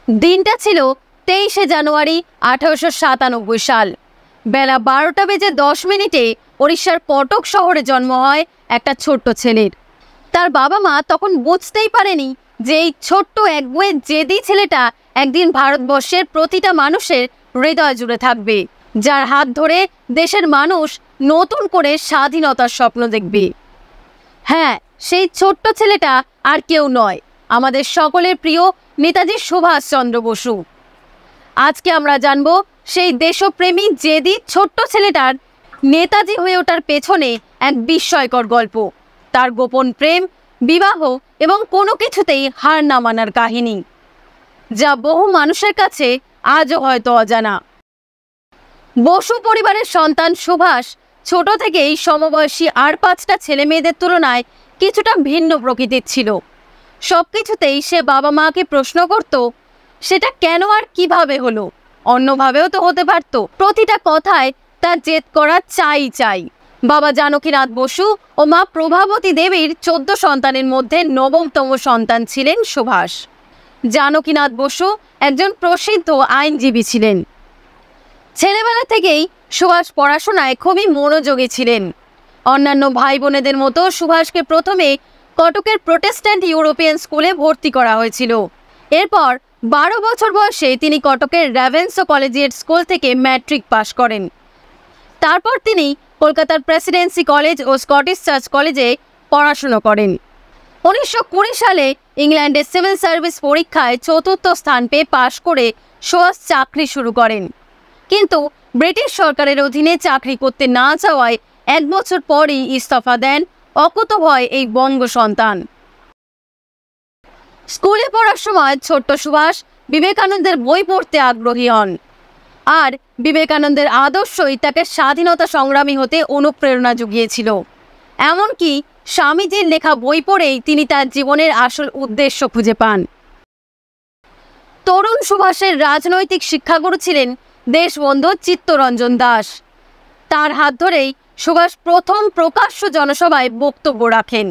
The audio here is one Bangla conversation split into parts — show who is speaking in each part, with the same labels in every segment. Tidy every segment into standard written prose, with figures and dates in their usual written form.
Speaker 1: দিনটা ছিল 23শে জানুয়ারি 1897 সাল। বেলা 12টা বেজে 10 মিনিটে ওড়িশার কটক শহরে জন্ম হয় একটা ছোট্ট ছেলের। তার বাবা মা তখন বুঝতেই পারেনি যে এই ছোট্ট একগুঁয়ে জেদি ছেলেটা একদিন ভারতবর্ষের প্রতিটা মানুষের হৃদয় জুড়ে থাকবে, যার হাত ধরে দেশের মানুষ নতুন করে স্বাধীনতার স্বপ্ন দেখবে। হ্যাঁ, সেই ছোট্ট ছেলেটা আর কেউ নয়, আমাদের সকলের প্রিয় নেতাজি সুভাষচন্দ্র বসু। আজকে আমরা জানবো সেই দেশপ্রেমী জেদি ছোট্ট ছেলেটার নেতাজি হয়ে ওঠার পেছনে এক বিস্ময়কর গল্প, তার গোপন প্রেম, বিবাহ এবং কোনো কিছুতেই হার না মানার কাহিনী, যা বহু মানুষের কাছে আজও হয়তো অজানা। বসু পরিবারের সন্তান সুভাষ ছোট থেকেই সমবয়সী আর 5টা ছেলে মেয়েদের তুলনায় কিছুটা ভিন্ন প্রকৃতির ছিল। সবকিছুতেই সে বাবা মাকে প্রশ্ন করত, সেটা কেন আর কিভাবে হলো, অন্যভাবেও তো হতে পারত। প্রতিটা কথায় তার জেদ করা চাই। বাবা জানকীনাথ বসু ও মা প্রভাবতী দেবীর 14 সন্তানের মধ্যে 9তম সন্তান ছিলেন সুভাষ। জানকীনাথ বসু একজন প্রসিদ্ধ আইনজীবী ছিলেন। ছেলেবেলা থেকেই সুভাষ পড়াশোনায় খুবই মনোযোগী ছিলেন। অন্যান্য ভাই বোনেদের মতো সুভাষকে প্রথমে কটকের প্রোটেস্ট্যান্ট ইউরোপিয়ান স্কুলে ভর্তি করা হয়েছিল। এরপর 12 বছর বয়সে তিনি কটকের র্যাভেন্সা কলেজিয়েট স্কুল থেকে ম্যাট্রিক পাশ করেন। তারপর তিনি কলকাতার প্রেসিডেন্সি কলেজ ও স্কটিশ চার্চ কলেজে পড়াশুনো করেন। 1920 সালে ইংল্যান্ডে সিভিল সার্ভিস পরীক্ষায় 4র্থ স্থান পেয়ে পাশ করে সুভাষ চাকরি শুরু করেন, কিন্তু ব্রিটিশ সরকারের অধীনে চাকরি করতে না চাওয়ায় 1 বছর পরই ইস্তফা দেন অকুতোভয় এই বঙ্গ সন্তান। স্কুলে পড়ার সময় ছোট্ট সুভাষ বিবেকানন্দের বই পড়তে আগ্রহী হন, আর বিবেকানন্দের আদর্শই তাকে স্বাধীনতা সংগ্রামী হতে অনুপ্রেরণা জুগিয়েছিল। এমনকি স্বামীজির লেখা বই পড়েই তিনি তার জীবনের আসল উদ্দেশ্য খুঁজে পান। তরুণ সুভাষের রাজনৈতিক শিক্ষাগুরু ছিলেন দেশবন্ধু চিত্তরঞ্জন দাস। তার হাত ধরেই সুভাষ প্রথম প্রকাশ্য জনসভায় বক্তব্য রাখেন।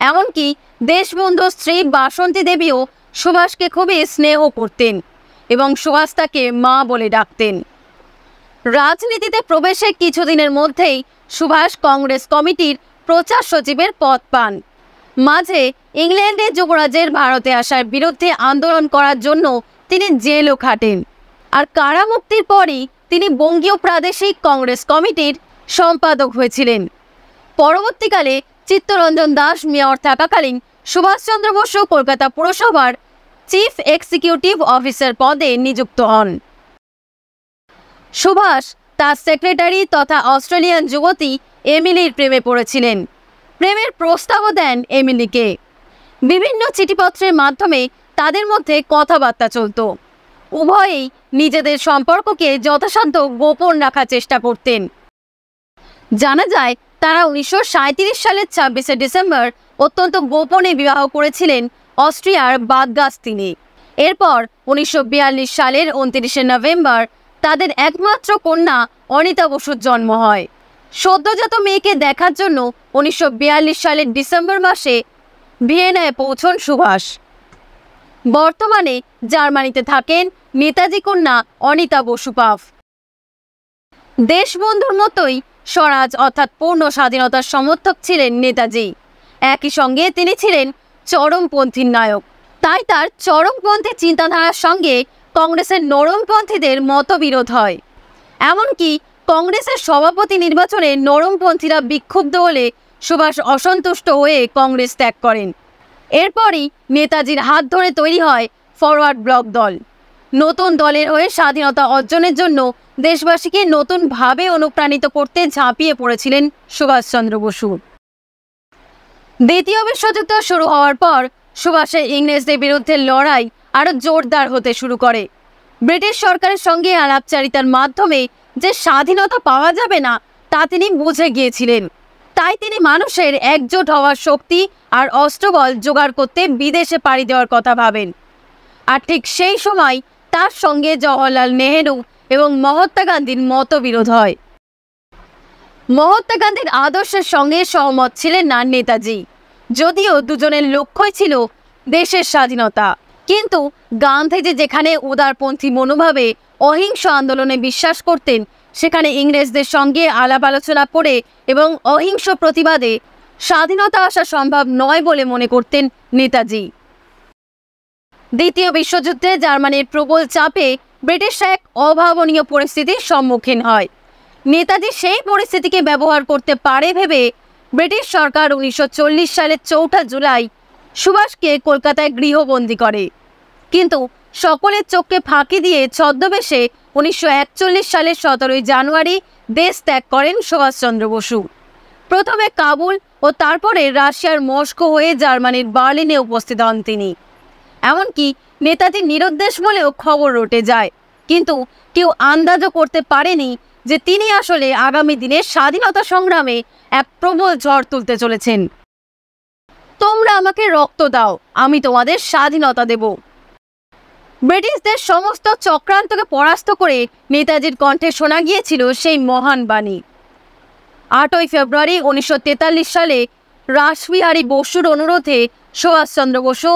Speaker 1: এমনকি দেশবন্ধু স্ত্রী বাসন্তী দেবীও সুভাষকে খুবই স্নেহ করতেন এবং সুভাষ তাকে মা বলে ডাকতেন। রাজনীতিতে প্রবেশের কিছুদিনের মধ্যেই সুভাষ কংগ্রেস কমিটির প্রচার সচিবের পদ পান। মাঝে ইংল্যান্ডের যুবরাজের ভারতে আসার বিরুদ্ধে আন্দোলন করার জন্য তিনি জেলও খাটেন, আর কারামুক্তির পরই তিনি বঙ্গীয় প্রাদেশিক কংগ্রেস কমিটির সম্পাদক হয়েছিলেন। পরবর্তীকালে চিত্তরঞ্জন দাস মেয়র থাকাকালীন সুভাষচন্দ্র বসু কলকাতা পুরসভার চিফ এক্সিকিউটিভ অফিসার পদে নিযুক্ত হন। সুভাষ তার সেক্রেটারি তথা অস্ট্রেলিয়ান যুবতী এমিলির প্রেমে পড়েছিলেন। প্রেমের প্রস্তাবও দেন এমিলিকে। বিভিন্ন চিঠিপত্রের মাধ্যমে তাদের মধ্যে কথাবার্তা চলত। উভয়েই নিজেদের সম্পর্ককে যথাসাধ্য গোপন রাখার চেষ্টা করতেন। জানা যায় তারা 1937 সালের 26শে ডিসেম্বর অত্যন্ত গোপনে বিবাহ করেছিলেন অস্ট্রিয়ার বাদগাস্তিনে। এরপর 1942 সালের 29শে নভেম্বর তাদের একমাত্র কন্যা অনিতা বসুর জন্ম হয়। সদ্যজাত মেয়েকে দেখার জন্য 1942 সালের ডিসেম্বর মাসে ভিয়েনায় পৌঁছন সুভাষ। বর্তমানে জার্মানিতে থাকেন নেতাজি কন্যা অনিতা বসু পাফ। দেশবন্ধুর মতোই স্বরাজ অর্থাৎ পূর্ণ স্বাধীনতার সমর্থক ছিলেন নেতাজি। একই সঙ্গে তিনি ছিলেন চরমপন্থীর নায়ক। তাই তার চরমপন্থী চিন্তাধারার সঙ্গে কংগ্রেসের নরমপন্থীদের মতবিরোধ হয়। এমনকি কংগ্রেসের সভাপতি নির্বাচনে নরমপন্থীরা বিক্ষুব্ধ হলে সুভাষ অসন্তুষ্ট হয়ে কংগ্রেস ত্যাগ করেন। এরপরই নেতাজির হাত ধরে তৈরি হয় ফরওয়ার্ড ব্লক দল। নতুন দলের হয়ে স্বাধীনতা অর্জনের জন্য দেশবাসীকে নতুনভাবে অনুপ্রাণিত করতে ঝাঁপিয়ে পড়েছিলেন সুভাষচন্দ্র বসু। দ্বিতীয় বিশ্বযুদ্ধ শুরু হওয়ার পর সুভাষের ইংরেজদের বিরুদ্ধে লড়াই আরও জোরদার হতে শুরু করে। ব্রিটিশ সরকারের সঙ্গে আলাপচারিতার মাধ্যমে যে স্বাধীনতা পাওয়া যাবে না তা তিনি বুঝে গিয়েছিলেন। তাই তিনি মানুষের একজোট হওয়ার শক্তি আর অস্ত্রবল জোগাড় করতে বিদেশে পাড়ি দেওয়ার কথা ভাবেন। আর ঠিক সেই সময় তার সঙ্গে জওহরলাল নেহেরু এবং মহাত্মা গান্ধীর মতবিরোধ হয়। মহাত্মা গান্ধীর আদর্শের সঙ্গে সহমত ছিলেন না নেতাজি, যদিও দুজনের লক্ষ্যই ছিল দেশের স্বাধীনতা। কিন্তু গান্ধীজি যেখানে উদারপন্থী মনোভাবে অহিংস আন্দোলনে বিশ্বাস করতেন, সেখানে ইংরেজদের সঙ্গে আলাপ আলোচনা করে এবং অহিংস প্রতিবাদে স্বাধীনতা আসা সম্ভব নয় বলে মনে করতেন নেতাজি। দ্বিতীয় বিশ্বযুদ্ধে জার্মানির প্রবল চাপে ব্রিটিশ এক অভাবনীয় পরিস্থিতির সম্মুখীন হয়। নেতাজি সেই পরিস্থিতিকে ব্যবহার করতে পারে ভেবে ব্রিটিশ সরকার 1940 সালের 4 জুলাই সুভাষকে কলকাতায় গৃহবন্দী করে। কিন্তু সকলের চোখকে ফাঁকি দিয়ে ছদ্মবেশে 1941 সালের 17 জানুয়ারি দেশ ত্যাগ করেন সুভাষচন্দ্র বসু। প্রথমে কাবুল ও তারপরে রাশিয়ার মস্কো হয়ে জার্মানির বার্লিনে উপস্থিত হন তিনি। এমনকি নেতাজি নিরুদ্দেশ বলেও খবর রটে যায়, কিন্তু কেউ আন্দাজও করতে পারেনি যে তিনি আসলে আগামী দিনের স্বাধীনতা সংগ্রামে এক প্রবল ঝড় তুলতে চলেছেন। তোমরা আমাকে রক্ত দাও, আমি তোমাদের স্বাধীনতা দেব। ব্রিটিশদের সমস্ত চক্রান্তকে পরাস্ত করে নেতাজির কণ্ঠে শোনা গিয়েছিল সেই মহান বাণী। 8 ফেব্রুয়ারি 1943 সালে রাসবিহারী বসুর অনুরোধে সুভাষচন্দ্র বসু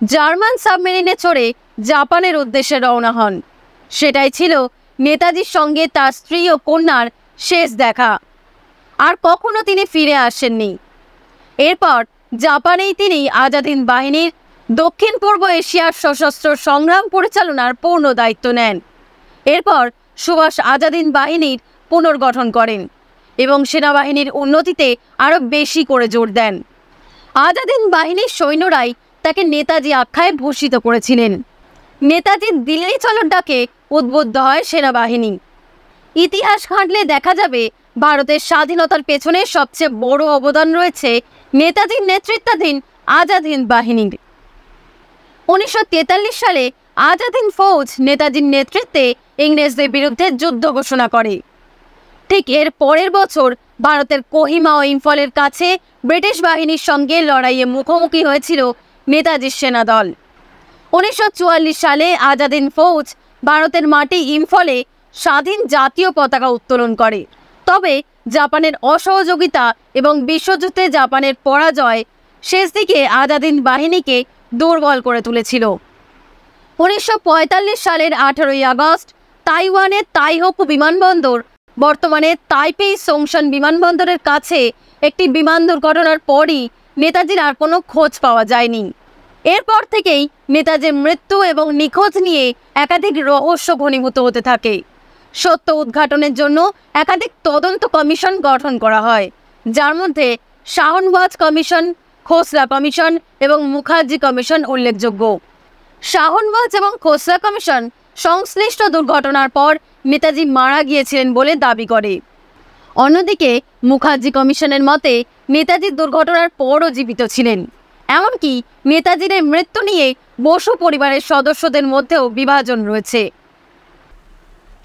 Speaker 1: জার্মান সাবমেরিনে চড়ে জাপানের উদ্দেশ্যে রওনা হন। সেটাই ছিল নেতাজির সঙ্গে তার স্ত্রী ও কন্যার শেষ দেখা। আর কখনো তিনি ফিরে আসেননি। এরপর জাপানেই তিনি আজাদ হিন্দ বাহিনীর দক্ষিণ পূর্ব এশিয়ার সশস্ত্র সংগ্রাম পরিচালনার পূর্ণ দায়িত্ব নেন। এরপর সুভাষ আজাদ হিন্দ বাহিনীর পুনর্গঠন করেন এবং সেনাবাহিনীর উন্নতিতে আরও বেশি করে জোর দেন। আজাদ হিন্দ বাহিনীর সৈন্যরাই তাকে নেতাজি আখ্যায় ভূষিত করেছিলেন। নেতাজির দিল্লি চলোর ডাকে উদ্বুদ্ধ হয় সেনাবাহিনী। ইতিহাস ঘাঁটলে দেখা যাবে ভারতের স্বাধীনতার পেছনে সবচেয়ে বড় অবদান রয়েছে নেতাজির নেতৃত্বাধীন আজাদ হিন্দ বাহিনীর। 1943 সালে আজাদ হিন্দ ফৌজ নেতাজির নেতৃত্বে ইংরেজদের বিরুদ্ধে যুদ্ধ ঘোষণা করে। ঠিক এর পরের বছর ভারতের কোহিমা ও ইম্ফলের কাছে ব্রিটিশ বাহিনীর সঙ্গে লড়াইয়ে মুখোমুখি হয়েছিল নেতাজির সেনাদল। 1944 সালে আজাদ হিন্দ ফৌজ ভারতের মাটি ইম্ফলে স্বাধীন জাতীয় পতাকা উত্তোলন করে। তবে জাপানের অসহযোগিতা এবং বিশ্বযুদ্ধে জাপানের পরাজয় শেষ দিকে আজাদ হিন্দ বাহিনীকে দুর্বল করে তুলেছিল। 1945 সালের 18 আগস্ট তাইওয়ানের তাইহোকু বিমানবন্দর, বর্তমানে তাইপেই সোংশন বিমানবন্দরের কাছে একটি বিমান দুর্ঘটনার পরই নেতাজির আর কোনো খোঁজ পাওয়া যায়নি। এরপর থেকেই নেতাজির মৃত্যু এবং নিখোঁজ নিয়ে একাধিক রহস্য ঘনীভূত হতে থাকে। সত্য উদ্ঘাটনের জন্য একাধিক তদন্ত কমিশন গঠন করা হয়, যার মধ্যে শাহনওয়াজ কমিশন, খোসলা কমিশন এবং মুখার্জি কমিশন উল্লেখযোগ্য। শাহনওয়াজ এবং খোসলা কমিশন সংশ্লিষ্ট দুর্ঘটনার পর নেতাজি মারা গিয়েছিলেন বলে দাবি করে। অন্যদিকে মুখার্জি কমিশনের মতে নেতাজি দুর্ঘটনার পরও জীবিত ছিলেন। এমনকি নেতাজির মৃত্যু নিয়ে বসু পরিবারের সদস্যদের মধ্যেও বিভাজন রয়েছে।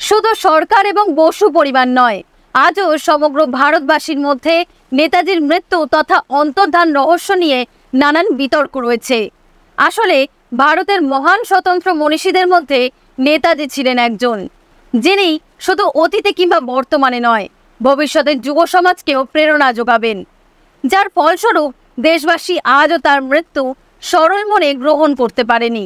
Speaker 1: শুধু সরকার এবং বসু পরিবার নয়, আজও সমগ্র ভারতবাসীর মধ্যে নেতাজির মৃত্যু তথা অন্তর্ধান রহস্য নিয়ে নানান বিতর্ক রয়েছে। আসলে ভারতের মহান স্বতন্ত্র মনীষীদের মধ্যে নেতাজি ছিলেন একজন, যিনি শুধু অতীতে কিংবা বর্তমানে নয়, ভবিষ্যতের যুব সমাজকেও প্রেরণা যোগাবেন, যার ফলস্বরূপ দেশবাসী আজও তার মৃত্যু সরল মনে গ্রহণ করতে পারেনি।